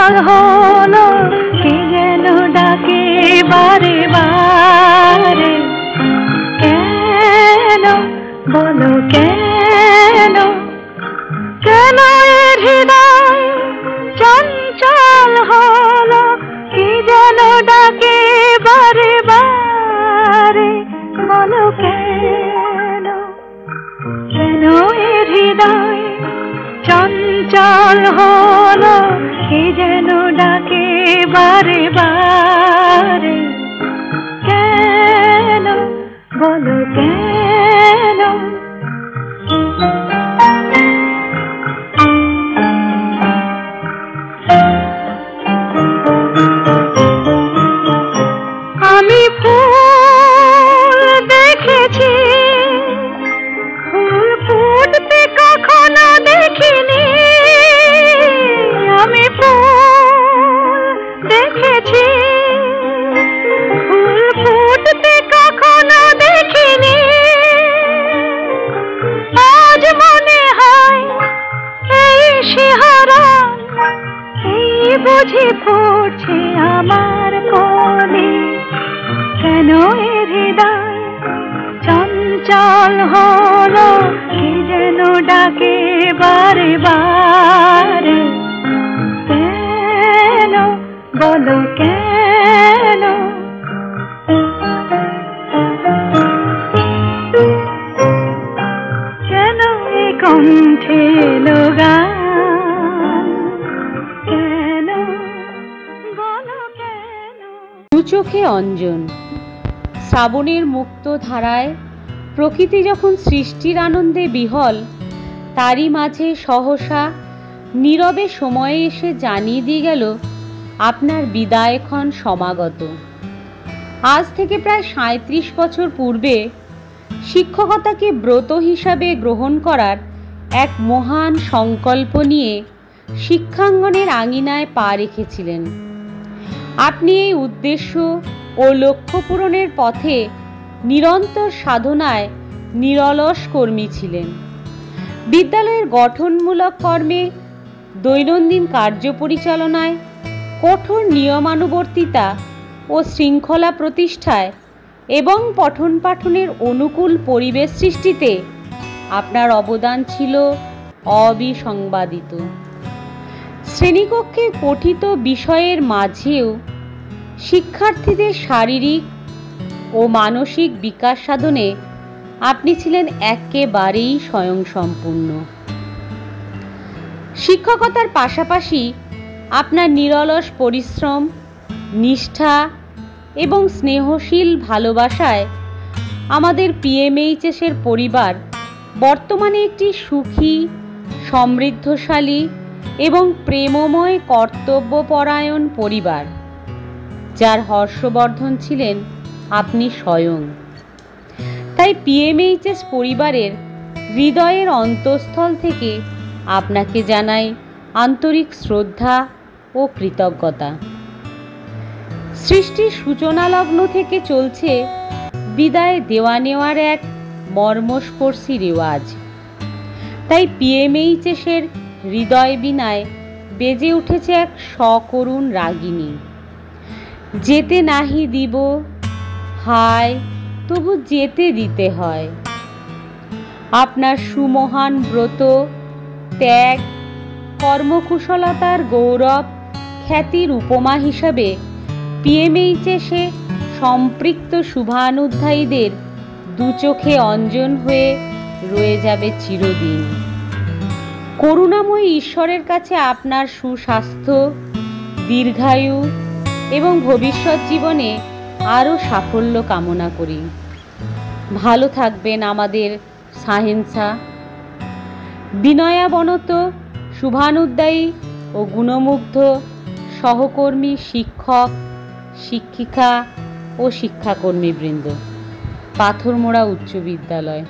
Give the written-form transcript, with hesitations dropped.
চঞ্চল হলো কে যেন ডাকে বারে বারে। কেন বলো কেন, কেন এর হৃদয় চঞ্চল হলো কে যেন ডাকে বারে বারে। বলো কেন, কেন এর হৃদয় চঞ্চল হলো কে যেন ডাকে বারে বারে। কেন বলো কেন। আমি ফুল দেখেছি, ফুল ফুটতে কখনো দেখিনি। আমি ফুল দেখেছি, ফুল ফুটতে কখনো দেখিনি। আজ মনে হয় এই শিহরণ, এই বুঝি পড়ছে আমার কোলে। কেন এর হৃদয় চঞ্চল হলো কে যেন ডাকে বারে বারে। কেন বলো কেন। কেন এ কণ্ঠে এলো গান, কেন বলো কেন। দু চোখে অঞ্জন। শ্রাবণের মুক্ত ধারায় প্রকৃতি যখন সৃষ্টির আনন্দে বিহল, তারই মাঝে সহসা নীরবে সময়ে এসে জানিয়ে দিয়ে গেল আপনার বিদায়ক্ষণ সমাগত। আজ থেকে প্রায় ৩৭ বছর পূর্বে শিক্ষকতাকে ব্রত হিসাবে গ্রহণ করার এক মহান সংকল্প নিয়ে শিক্ষাঙ্গনের আঙিনায় পা রেখেছিলেন। আপনি এই উদ্দেশ্য ও লক্ষ্য পূরণের পথে নিরন্তর সাধনায় নিরলস কর্মী ছিলেন। বিদ্যালয়ের গঠনমূলক কর্মে, দৈনন্দিন কার্য পরিচালনায়, কঠোর নিয়মানুবর্তিতা ও শৃঙ্খলা প্রতিষ্ঠায় এবং পঠন পাঠনের অনুকূল পরিবেশ সৃষ্টিতে আপনার অবদান ছিল অবিসংবাদিত। শ্রেণীকক্ষে পঠিত বিষয়ের মাঝেও শিক্ষার্থীদের শারীরিক ও মানসিক বিকাশ সাধনে আপনি ছিলেন একেবারেই স্বয়ংসম্পূর্ণ। শিক্ষকতার পাশাপাশি আপনার নিরলস পরিশ্রম, নিষ্ঠা এবং স্নেহশীল ভালোবাসায় আমাদের পিএমএইচএসের পরিবার বর্তমানে একটি সুখী, সমৃদ্ধশালী এবং প্রেমময় কর্তব্যপরায়ণ পরিবার, যার হর্ষবর্ধন ছিলেন আপনি স্বয়ং। তাই পিএমএইচএস পরিবারের হৃদয়ের অন্তঃস্থল থেকে আপনাকে জানাই আন্তরিক শ্রদ্ধা ও কৃতজ্ঞতা। সৃষ্টির সূচনা লগ্ন থেকে চলছে বিদায় দেওয়া নেওয়ার এক মর্মস্পর্শী রেওয়াজ। তাই পিএমএইচএসের হৃদয় বীণায় বেজে উঠেছে এক সকরুণ রাগিনী। যেতে নাহি দিব হায়, তবু যেতে দিতে হয়। আপনার সুমহান ব্রত, ত্যাগ, কর্মকুশলতার গৌরব খ্যাতির উপমা হিসাবে পিএমএইচএসে সম্পৃক্ত শুভানুধ্যায়ীদের দু চোখে অঞ্জন হয়ে রয়ে যাবে চিরদিন। করুণাময়ী ঈশ্বরের কাছে আপনার সুস্বাস্থ্য, দীর্ঘায়ু এবং ভবিষ্যৎ জীবনে আরও সাফল্য কামনা করি। ভালো থাকবেন আমাদের সাহেনসা। বিনয়াবনত, শুভানুদ্দায়ী ও গুণমুগ্ধ সহকর্মী শিক্ষক, শিক্ষিকা ও শিক্ষাকর্মীবৃন্দ, পাথরমোড়া উচ্চ বিদ্যালয়।